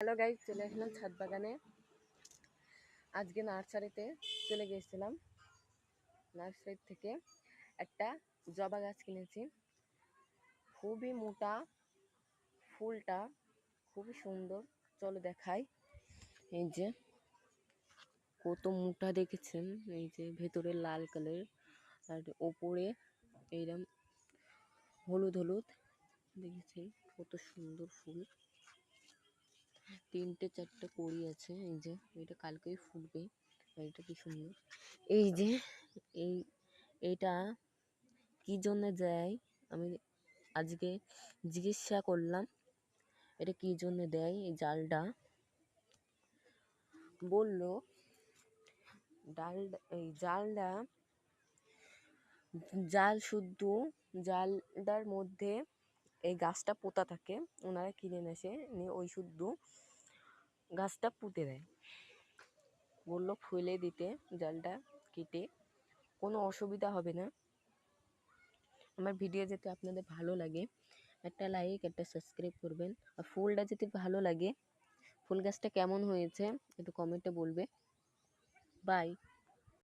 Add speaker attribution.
Speaker 1: Hello guys, চলে আসলাম ছাদ বাগানে। আজকে নার্সারিতে চলে গিয়েছিলাম। নার্সারি থেকে একটা জবা গাছ কিনেছি। খুবই মোটা, ফুলটা খুবই সুন্দর। চলো দেখাই। এই যে কত মোটা দেখেছেন, এই যে ভেতরে লাল কালার আর ওপরে এইরকম হলুদ হলুদ দেখেছেন, কত সুন্দর ফুল। 3-4টে কড়ি আছে। এই যে এটা কালকেই ফুটবে। এটা কি সুন্দর। এই যে এইটা কি জন্য দেয় আমি আজকে জিজ্ঞাসা করলাম, এটা কি জন্য দেয়। এই জালটা বলল, এই জালটা শুদ্ধ জালটার মধ্যে এই গাছটা পোতা থাকে। ওনারা কিনে এসে নিয়ে ওই শুদ্ধ গাছটা পুঁতে দেয়। বললো ফুলে দিতে জালটা কেটে, কোনো অসুবিধা হবে না। আমার ভিডিও যদি আপনাদের ভালো লাগে, একটা লাইক, একটা সাবস্ক্রাইব করবেন। আর ফুলটা যদি ভালো লাগে, ফুল গাছটা কেমন হয়েছে একটু কমেন্টে বলবে। বাই।